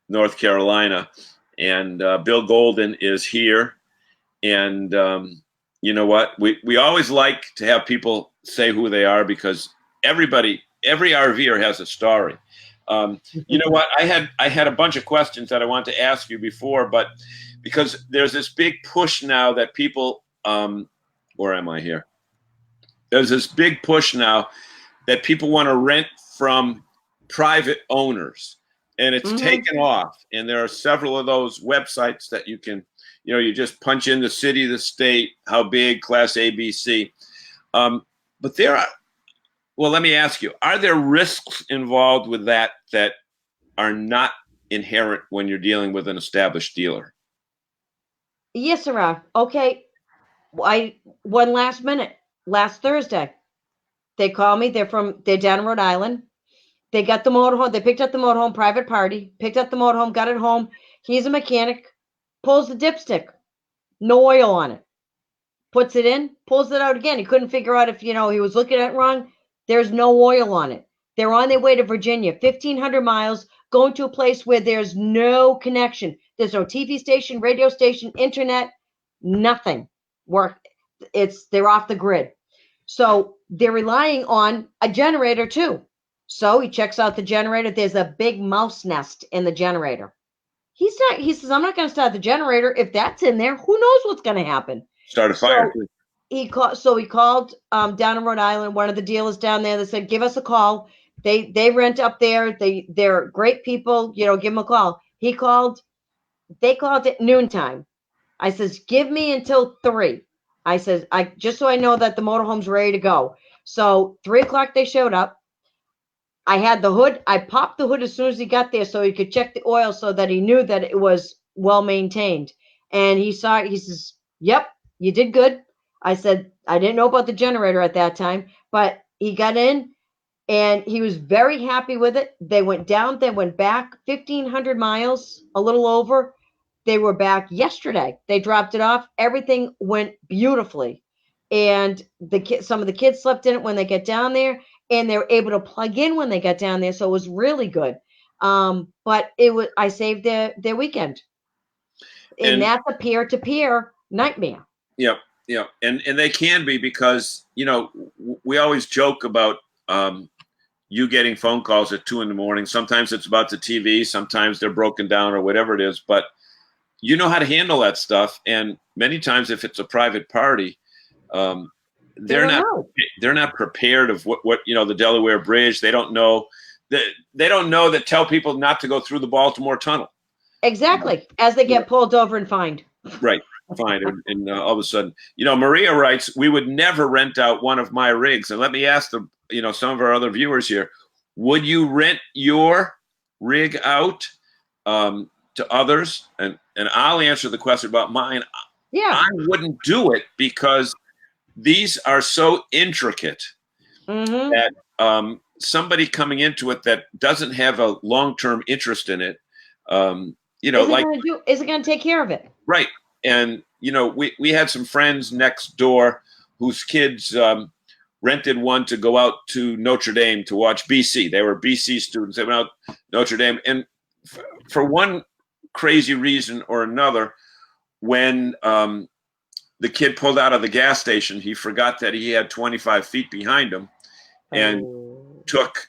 North Carolina, and Bill Golden is here. And you know what? We always like to have people say who they are because every RVer has a story. You know what? I had a bunch of questions that I want to ask you before, but because there's this big push now that people, where am I here? There's this big push now that people want to rent from private owners. and it's taken off. And there are several of those websites that you can, you just punch in the city, the state, how big, class A, B, C. But there are, well, let me ask you, are there risks involved with that are not inherent when you're dealing with an established dealer? Yes, there are. Okay. One last minute. Last Thursday, they called me. They're down in Rhode Island. They got the motorhome. They picked up the motorhome, private party, picked up the motorhome, got it home. He's a mechanic, pulls the dipstick, no oil on it. Puts it in, pulls it out again. He couldn't figure out if, he was looking at it wrong. There's no oil on it. They're on their way to Virginia, 1,500 miles, going to a place where there's no connection. There's no TV station, radio station, internet, nothing. They're off the grid. So they're relying on a generator too. So he checks out the generator. There's a big mouse nest in the generator. He says, I'm not going to start the generator. If that's in there, who knows what's going to happen? Start a fire. He called down in Rhode Island, one of the dealers down there that said, give us a call. They rent up there. They're great people, give them a call. They called at noontime. I says, give me until 3. I says, just so I know that the motorhome's ready to go. So 3:00 they showed up. I had the hood. I popped the hood as soon as he got there so he could check the oil so that he knew that it was well maintained. And he saw it. He says, yep, you did good. I said, I didn't know about the generator at that time, but he got in and he was very happy with it. They went down, they went back 1,500 miles, a little over. They were back yesterday. They dropped it off. Everything went beautifully. And some of the kids slept in it when they get down there, and they were able to plug in when they got down there. So it was really good. But I saved their weekend. And that's a peer-to-peer nightmare. Yep. Yeah, and they can be because, we always joke about you getting phone calls at 2 a.m. Sometimes it's about the TV. Sometimes they're broken down or whatever it is. But you know how to handle that stuff. And many times if it's a private party, they're not prepared of what the Delaware Bridge. They don't know that tell people not to go through the Baltimore Tunnel. Exactly. As they get pulled over and fined. Right. Fine. And all of a sudden, Maria writes, we would never rent out one of my rigs. And let me ask some of our other viewers here, would you rent your rig out to others? And I'll answer the question about mine. Yeah. I wouldn't do it because these are so intricate that somebody coming into it that doesn't have a long-term interest in it, isn't going to take care of it. Right. And, we had some friends next door whose kids rented one to go out to Notre Dame to watch BC. They were BC students. They went out to Notre Dame. And for one crazy reason or another, when the kid pulled out of the gas station, he forgot that he had 25 feet behind him and took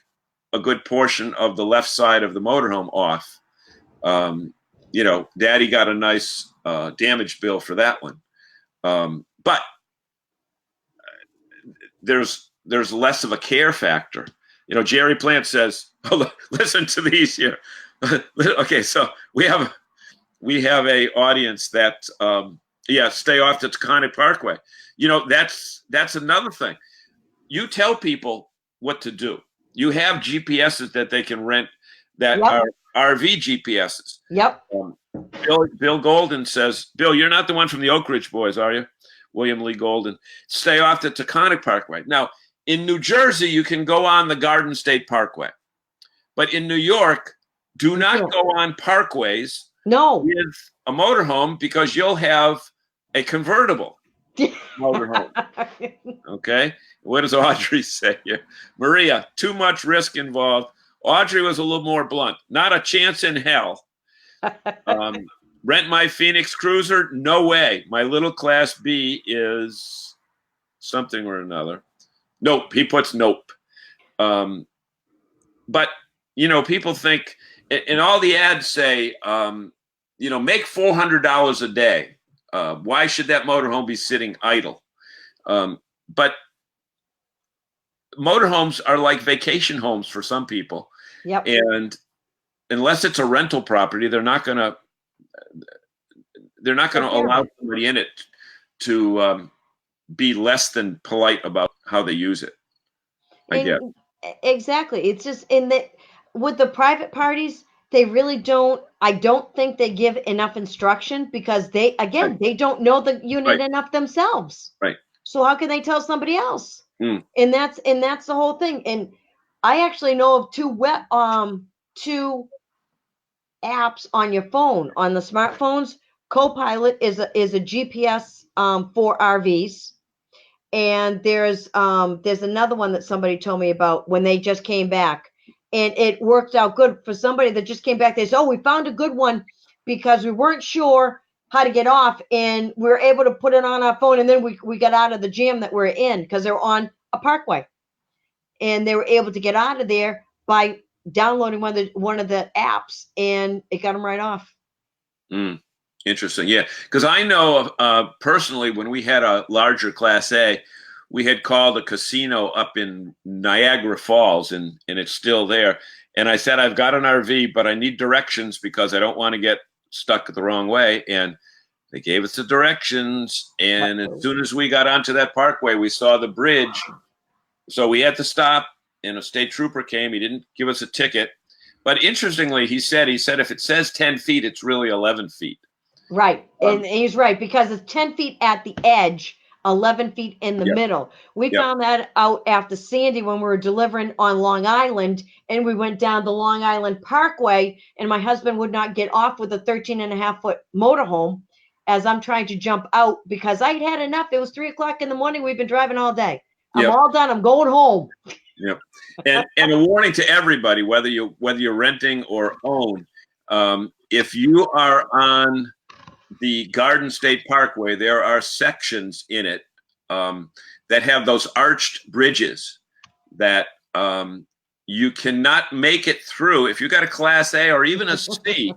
a good portion of the left side of the motorhome off. Daddy got a nice damage bill for that one. But there's less of a care factor. Jerry Plant says, listen to these here. Okay, so we have a audience that stay off the Taconic Parkway. That's another thing. You tell people what to do. You have GPSs that they can rent that are RV GPSs. Yep. Bill Golden says, Bill, you're not the one from the Oak Ridge Boys, are you? William Lee Golden. Stay off the Taconic Parkway. Now, in New Jersey, you can go on the Garden State Parkway. But in New York, do not go on parkways with a motorhome because you'll have a convertible motorhome. Okay? What does Audrey say here? Maria, too much risk involved. Audrey was a little more blunt. Not a chance in hell. Rent my Phoenix Cruiser? No way. My little Class B is something or another. Nope. He puts nope. But, people think, and all the ads say, make $400 a day. Why should that motorhome be sitting idle? But motorhomes are like vacation homes for some people. Yep. And unless it's a rental property, they're not going to allow somebody in it to be less than polite about how they use it. I guess. Exactly. It's just with the private parties, they really don't. I don't think they give enough instruction because they don't know the unit enough themselves. Right. So how can they tell somebody else? Mm. And that's the whole thing. And I actually know of two apps on your phone, on the smartphones. Copilot is a GPS for RVs. And there's another one that somebody told me about when they just came back, and it worked out good for somebody that just came back. They said, "Oh, we found a good one because we weren't sure how to get off, and we were able to put it on our phone, and then we got out of the jam that we're in because they're on a parkway, and they were able to get out of there by downloading one of the apps, and it got them right off." Interesting. Yeah, because I know personally when we had a larger Class A, we had called a casino up in Niagara Falls, and it's still there. And I said, I've got an RV, but I need directions because I don't want to get stuck the wrong way. And they gave us the directions. And as soon as we got onto that parkway, we saw the bridge. So we had to stop, and a state trooper came. He didn't give us a ticket. But interestingly, he said if it says 10 feet, it's really 11 feet. Right. And he's right, because it's 10 feet at the edge, 11 feet in the middle. We found that out after Sandy when we were delivering on Long Island, and we went down the Long Island Parkway, and my husband would not get off with a 13.5-foot motorhome as I'm trying to jump out because I'd had enough. It was 3:00 in the morning. We've been driving all day. I'm all done. I'm going home. Yep. And a warning to everybody, whether you're renting or own, if you are on the Garden State Parkway, there are sections in it that have those arched bridges that you cannot make it through. If you got a Class A or even a C,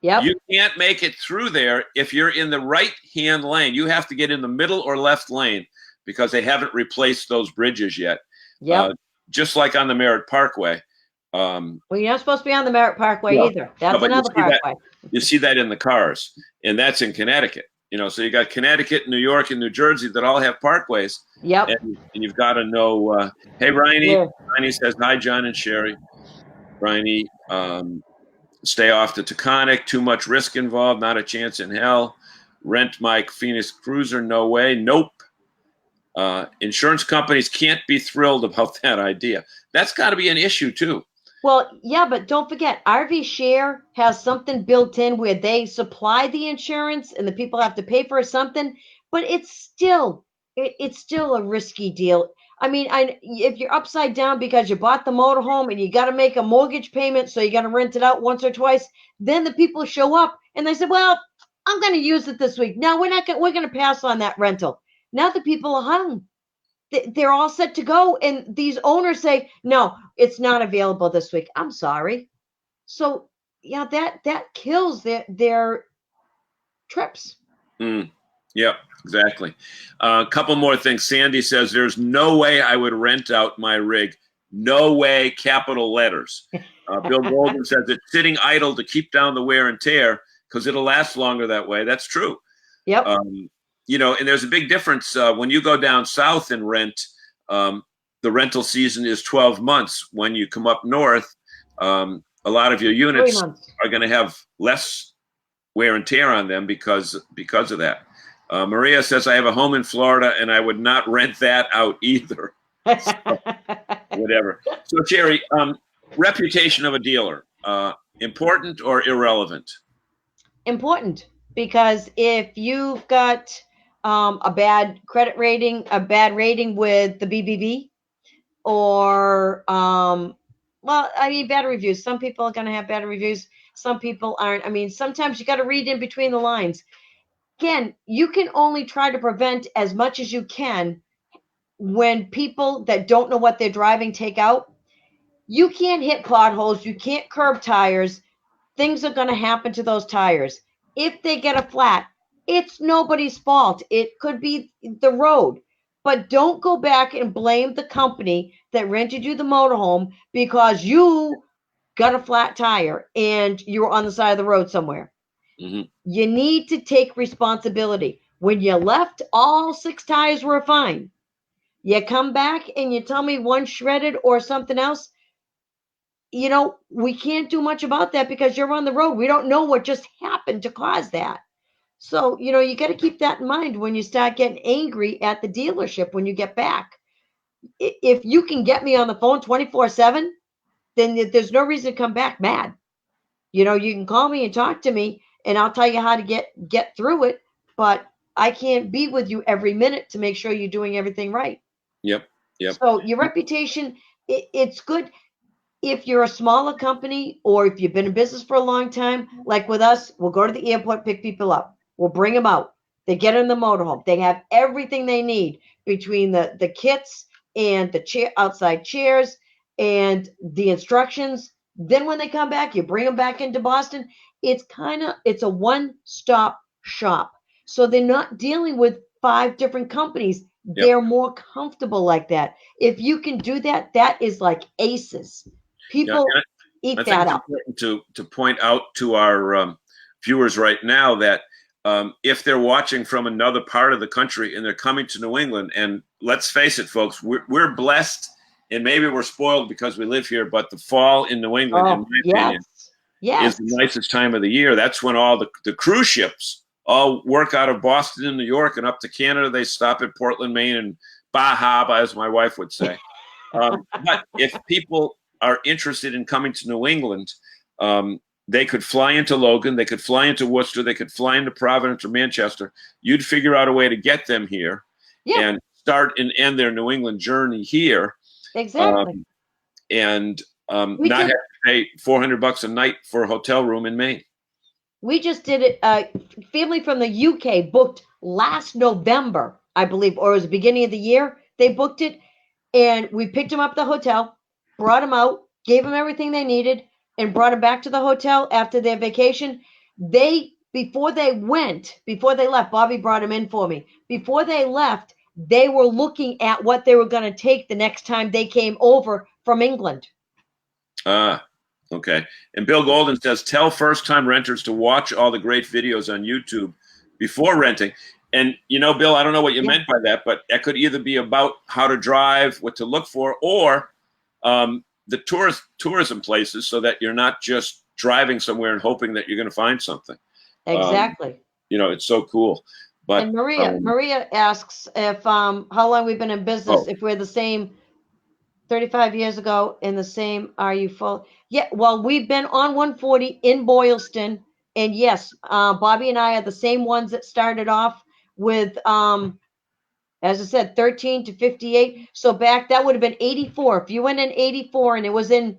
you can't make it through there if you're in the right-hand lane. You have to get in the middle or left lane because they haven't replaced those bridges yet. Just like on the Merritt Parkway. Well, you're not supposed to be on the Merritt Parkway either. That's another parkway. You see that in the cars, and that's in Connecticut. So you got Connecticut, New York, and New Jersey that all have parkways. Yep. And you've got to know. Hey, Bryony. Bryony says hi, John and Sherri. Bryony, stay off the Taconic. Too much risk involved. Not a chance in hell. Rent my Phoenix Cruiser. No way. Nope. Insurance companies can't be thrilled about that idea. That's got to be an issue too. Well, yeah, but don't forget, RV Share has something built in where they supply the insurance and the people have to pay for something, but it's still a risky deal. I mean, if you're upside down because you bought the motorhome and you got to make a mortgage payment, so you got to rent it out once or twice, then the people show up and they say, "Well, I'm going to use it this week. Now we're going to pass on that rental." Now the people are hung. They're all set to go, and these owners say, "No, it's not available this week." I'm sorry. So yeah, that kills their trips. Yep, exactly. A couple more things. Sandy says, "There's no way I would rent out my rig. No way," capital letters. Bill Golden says it's sitting idle to keep down the wear and tear because it'll last longer that way. That's true. Yep. And there's a big difference when you go down south and rent. The rental season is 12 months. When you come up north, a lot of your units are going to have less wear and tear on them because of that. Maria says, "I have a home in Florida and I would not rent that out either." So, whatever. So, Sherri, reputation of a dealer, important or irrelevant? Important, because if you've got a bad credit rating, a bad rating with the BBB, or bad reviews. Some people are going to have bad reviews. Some people aren't. I mean, sometimes you got to read in between the lines. Again, you can only try to prevent as much as you can when people that don't know what they're driving take out. You can't hit potholes. You can't curb tires. Things are going to happen to those tires. If they get a flat, it's nobody's fault. It could be the road. But don't go back and blame the company that rented you the motorhome because you got a flat tire and you're on the side of the road somewhere. Mm-hmm. You need to take responsibility. When you left, all 6 tires were fine. You come back and you tell me one shredded or something else, we can't do much about that because you're on the road. We don't know what just happened to cause that. So, you got to keep that in mind when you start getting angry at the dealership when you get back. If you can get me on the phone 24/7, then there's no reason to come back mad. You can call me and talk to me and I'll tell you how to get through it, but I can't be with you every minute to make sure you're doing everything right. Yep. So your reputation, it's good. If you're a smaller company or if you've been in business for a long time, like with us, we'll go to the airport, pick people up. We'll bring them out. They get in the motorhome. They have everything they need between the kits and the outside chairs and the instructions. Then when they come back, you bring them back into Boston. It's a one-stop shop. So they're not dealing with 5 different companies. Yep. They're more comfortable like that. If you can do that, that is like aces. People eat that up. I think it's important to point out to our viewers right now that if they're watching from another part of the country and they're coming to New England, and let's face it, folks, we're blessed and maybe we're spoiled because we live here, but the fall in New England, in my opinion, is the nicest time of the year. That's when all the cruise ships all work out of Boston and New York and up to Canada. They stop at Portland, Maine, and Baja, as my wife would say. But if people are interested in coming to New England, they could fly into Logan, they could fly into Worcester, they could fly into Providence or Manchester. You'd figure out a way to get them here and start and end their New England journey here. Exactly. Not have to pay $400 a night for a hotel room in Maine. We just did it. Family from the UK booked last November, I believe, or it was the beginning of the year. They booked it, and we picked them up at the hotel, brought them out, gave them everything they needed, and brought them back to the hotel after their vacation. Before they left, Bobby brought them in for me. Before they left, they were looking at what they were going to take the next time they came over from England. Okay. And Bill Golden says, tell first-time renters to watch all the great videos on YouTube before renting. And, Bill, I don't know what you meant by that, but that could either be about how to drive, what to look for, or the tourism places so that you're not just driving somewhere and hoping that you're going to find something. Exactly. It's so cool. But and Maria asks if how long we've been in business, if we're the same 35 years ago and the same, are you full? Yeah, well, we've been on 140 in Boylston. And yes, Bobby and I are the same ones that started off with, as I said, 13 to 58. So that would have been 84. If you went in 84 and it was in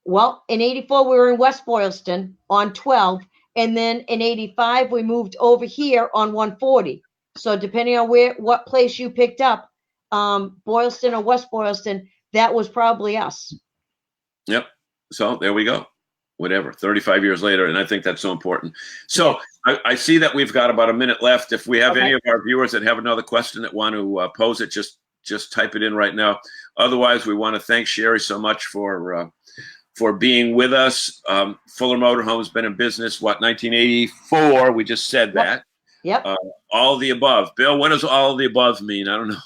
84, we were in West Boylston on 12. And then in 85, we moved over here on 140. So depending on what place you picked up, Boylston or West Boylston, that was probably us. Yep. So there we go. Whatever, 35 years later. And I think that's so important. So I see that we've got about a minute left. If we have any of our viewers that have another question that want to pose it, just type it in right now. Otherwise, we want to thank Sherri so much for being with us. Fuller Motorhome has been in business, 1984? We just said that. Yep. All of the above. Bill, what does all of the above mean? I don't know.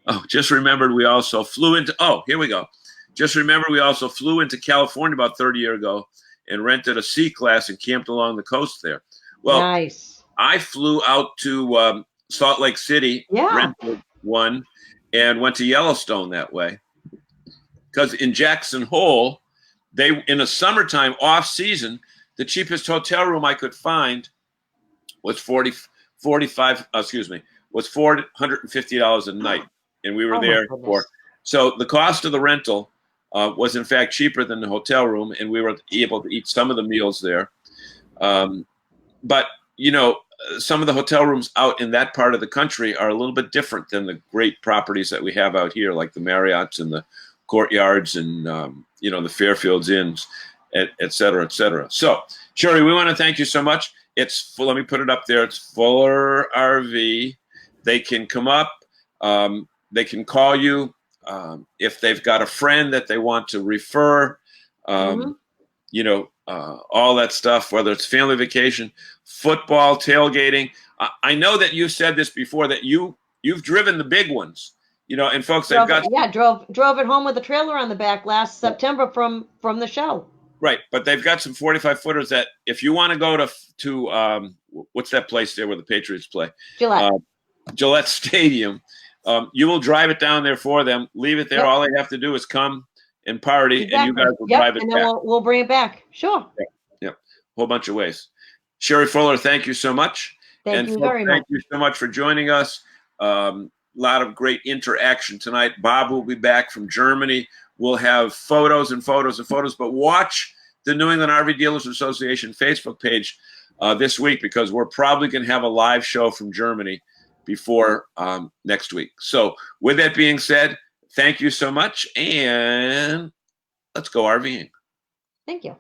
Oh, just remembered we also flew into, here we go. Just remember we also flew into California about 30 years ago and rented a C-Class and camped along the coast there. Well, nice. I flew out to Salt Lake City, rented one, and went to Yellowstone that way. Because in Jackson Hole, in the summertime, off-season, the cheapest hotel room I could find was $450 a night. And we were there for, so the cost of the rental was in fact cheaper than the hotel room, and we were able to eat some of the meals there. But some of the hotel rooms out in that part of the country are a little bit different than the great properties that we have out here, like the Marriotts and the Courtyards and the Fairfields Inns, et cetera, et cetera. So, Sherri, we want to thank you so much. Let me put it up there. It's Fuller RV. They can come up. They can call you if they've got a friend that they want to refer. all that stuff, whether it's family vacation, football, tailgating. I know that you said this before, that you've driven the big ones, and folks, they've got drove it home with a trailer on the back last September from the show. Right, but they've got some 45 footers that if you want to go to what's that place there where the Patriots play? Gillette Stadium. You will drive it down there for them, leave it there. Yep. All they have to do is come and party, Exactly. and you guys will drive it and back. then we'll bring it back. Sure. Yep. Whole bunch of ways. Sherri Fuller, thank you so much. Thank you very much. Thank you so much for joining us. A lot of great interaction tonight. Bob will be back from Germany. We'll have photos and photos and photos, but watch the New England RV Dealers Association Facebook page this week, because we're probably going to have a live show from Germany before next week. So with that being said, thank you so much, and let's go RVing. Thank you.